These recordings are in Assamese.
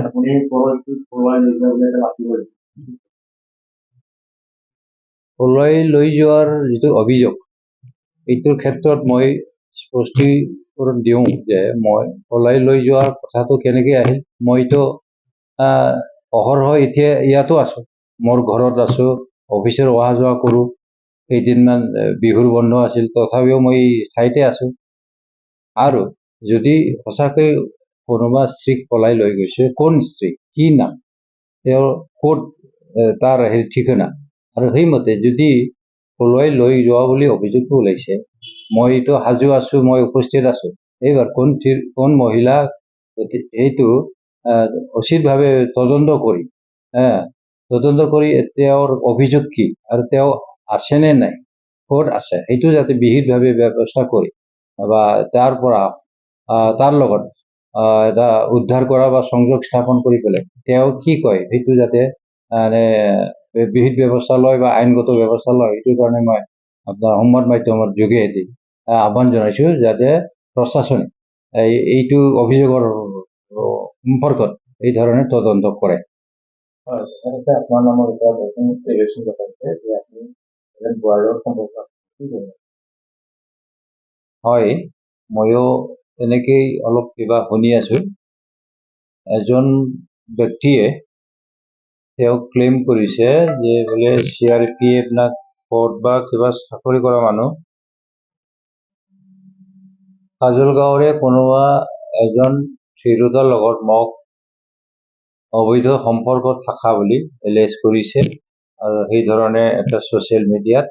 আপুনি পৰৱৰ্তী পলাই লৈ যোৱা বুলি এটা মাতিব লাগিব। পলাই লৈ যোৱাৰ যিটো অভিযোগ, এইটোৰ ক্ষেত্ৰত মই স্পষ্টীকৰণ দিওঁ যে মই পলাই লৈ যোৱাৰ কথাটো কেনেকৈ আহিল। মইতো অহৰহ এতিয়া ইয়াতো আছোঁ, মোৰ ঘৰত আছোঁ, অফিচত অহা যোৱা কৰোঁ। কেইদিনমান বিহুৰ বন্ধ আছিল, তথাপিও মই ঠাইতে আছোঁ। আৰু যদি সঁচাকৈ কোনোবা স্ত্ৰীক পলাই লৈ গৈছে, কোন স্ত্ৰী, কি নাম, তেওঁৰ ক'ত তাৰ ঠিকনা, আৰু সেইমতে যদি পলুৱাই লৈ যোৱা বুলি অভিযোগটো ওলাইছে, মইতো সাজু আছোঁ, মই উপস্থিত আছোঁ। এইবাৰ কোন মহিলা এইটো উচিতভাৱে তদন্ত কৰি তেওঁৰ অভিযোগ কি আৰু তেওঁ আছেনে নাই, ক'ত আছে, সেইটো যাতে বিহিতভাৱে ব্যৱস্থা কৰি বা তাৰ লগত এটা উদ্ধাৰ কৰা বা সংযোগ স্থাপন কৰি পেলাই তেওঁ কি কয় সেইটো যাতে বিহিত ব্যৱস্থা লয় বা আইনগত ব্যৱস্থা লয়। সেইটো কাৰণে মই আপোনাৰ সংবাদ মাধ্যমৰ যোগেদি আহ্বান জনাইছোঁ যাতে প্ৰশাসনে এইটো অভিযোগৰ সম্পৰ্কত এই ধৰণে তদন্ত কৰে। আপোনাৰ নামৰ এটা ৰেগুলেশ্যন দেখাইছে যে আপুনি গোৱালিয়ৰ সম্পৰ্ক হয়, ময়ো তেনেকেই অলপ কিবা শুনি আছোঁ। এজন ব্যক্তিয়ে তেওঁক ক্লেইম কৰিছে যে বোলে CRPF না ক'ত বা কিবা চাকৰি কৰা মানুহ কাজল গাঁৱৰে কোনোবা এজন শ্ৰীৰুতৰ লগত মোক অবৈধ সম্পৰ্ক থকা বুলি এলেজ কৰিছে, আৰু সেই ধৰণে এটা ছ'চিয়েল মিডিয়াত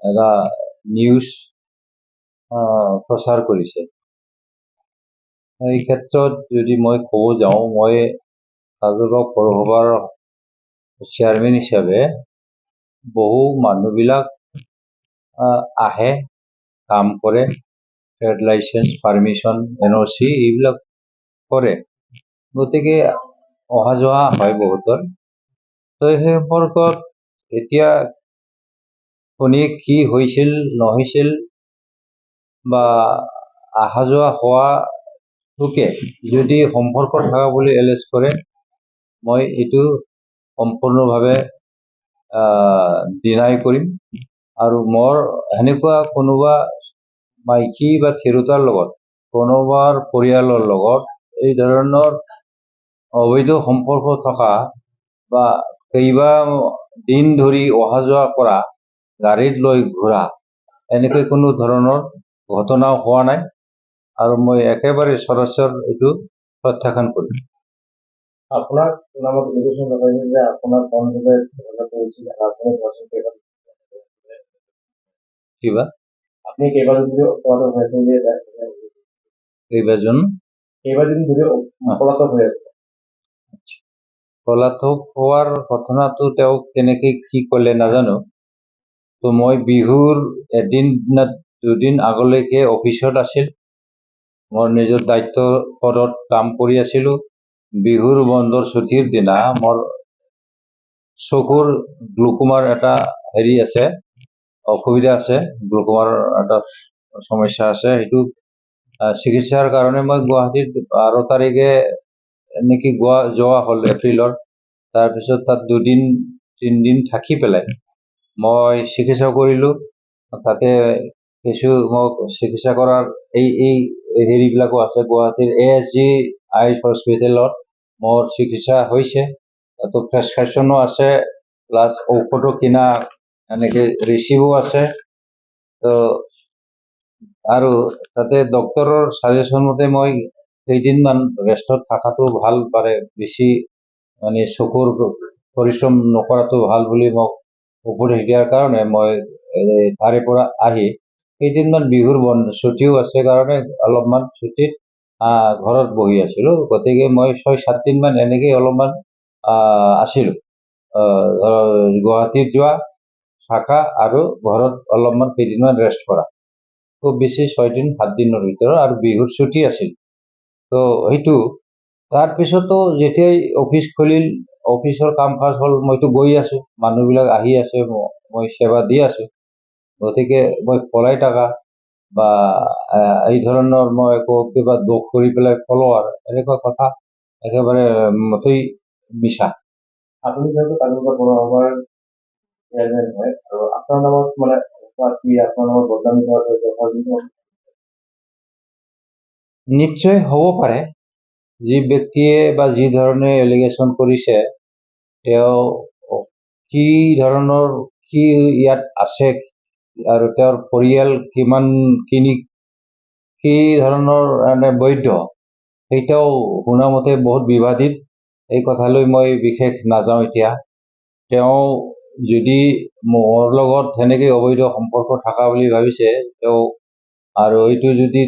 এটা নিউজ প্ৰচাৰ কৰিছে। এই ক্ষেত্ৰত যদি মই ক'ব যাওঁ, মই কাজলগাঁও পৌৰসভাৰ চেয়াৰমেন হিচাপে বহু মানুহবিলাক আহে, কাম কৰে, ট্ৰেড লাইচেঞ্চ, পাৰ্মিশ্যন, NOC এইবিলাক কৰে, গতিকে অহা যোৱা হয় বহুতৰ। তো সেই সম্পৰ্কত এতিয়া শুনি কি হৈছিল নহৈছিল বা অহা যোৱা হোৱাটোকে যদি সম্পৰ্ক থকা বুলি এলেজ কৰে, মই এইটো সম্পূৰ্ণভাৱে ডিনাই কৰিম। আৰু মোৰ সেনেকুৱা কোনোবা মাইকী বা থিৰোতাৰ লগত, কোনোবাৰ পৰিয়ালৰ লগত এই ধৰণৰ অবৈধ সম্পৰ্ক থকা বা কেইবা দিন ধৰি অহা যোৱা কৰা, গাড়ীত লৈ ঘূৰা, এনেকৈ কোনো ধৰণৰ ঘটনা হোৱা নাই, আৰু মই একেবাৰে সৰাসৰ এইটো প্ৰত্যাখ্যান কৰিম। আপোনাৰ নামত ৰেগুলেশ্যন দেখাইছে যে আপোনাৰ বন্ধুৱে কৰিছিল, কিবা আপুনি কেইবাদিন ধৰি অপৰাধ হৈ আছে যে কেইবাদিন ধৰি পলাতক হৈ আছে। পলাতক হোৱাৰ ঘটনাটো তেওঁক কেনেকৈ কি ক'লে নাজানো। তো মই বিহুৰ এদিন দুদিন আগলৈকে অফিচত আছিল, মোৰ নিজৰ দায়িত্ব পদত কাম কৰি আছিলোঁ। বিহুৰ বন্ধৰ ছুটিৰ দিনা মোৰ চকুৰ গ্লুকোমাৰ এটা আছে, অসুবিধা আছে, গ্লুকোমাৰ এটা সমস্যা আছে। সেইটো চিকিৎসাৰ কাৰণে মই গুৱাহাটীত 12 তাৰিখে এনেকৈ যোৱা হ'ল এপ্ৰিলৰ। তাৰপিছত তাত 2-3 দিন থাকি পেলাই মই চিকিৎসা কৰিলোঁ। তাতে কিছু মোক চিকিৎসা কৰাৰ এই হেৰিবিলাকো আছে, গুৱাহাটীৰ ASG আই হস্পিটেলত মোৰ চিকিৎসা হৈছে, তাতো প্ৰেছক্ৰিপশ্যনো আছে, প্লাছ ঔষধো কিনা এনেকৈ ৰিচিভো আছে। তো আৰু তাতে ডক্টৰৰ ছাজেশ্যন মতে মই কেইদিনমান ৰেষ্টত থকাটো ভাল, বেছি চকুৰ পৰিশ্ৰম নকৰাটো ভাল বুলি মোক উপদেশ দিয়াৰ কাৰণে মই তাৰে পৰা আহি কেইদিনমান বিহুৰ ছুটিও আছে কাৰণে অলপমান ছুটিত ঘৰত বহি আছিলোঁ। গতিকে মই 6-7 দিনমান এনেকৈ অলপমান আছিলোঁ, গুৱাহাটীত যোৱা, থাকা আৰু ঘৰত অলপমান কেইদিনমান ৰেষ্ট কৰা, খুব বেছি 6-7 দিনৰ ভিতৰত, আৰু বিহুৰ ছুটি আছিল। তো সেইটো তাৰপিছতো যেতিয়াই অফিচ খুলিল, অফিচৰ কাম কাজ হ'ল, মইতো গৈ আছোঁ, মানুহবিলাক আহি আছে, মই সেৱা দি আছোঁ। গতিকে মই পলাই থকা বা এই ধৰণৰ মই কিবা দোষ কৰি পেলাই পলোৱাৰ এনেকুৱা কথা একেবাৰে মোটেই মিছা। আপুনি যেহেতু কালিকটা পৌৰসভাৰ চেয়াৰমেন হয় আৰু আপোনাৰ নামত মানে আপোনাৰ নামত বদনামী কৰা হৈছে নিশ্চয় হ'ব পাৰে। যি ব্যক্তিয়ে বা যি ধৰণে এলিগেশ্যন কৰিছে তেওঁ কি ধৰণৰ কি ইয়াত আছে আৰু তেওঁৰ পৰিয়াল কি ধৰণৰ বৈধ সেইটাও শুনামতে বহুত বিবাদিত। এই কথালৈ মই বিশেষ নাযাওঁ এতিয়া। তেওঁ যদি মোৰ লগত সেনেকৈ অবৈধ সম্পৰ্ক থকা বুলি ভাবিছে তেওঁ আৰু এইটো যদি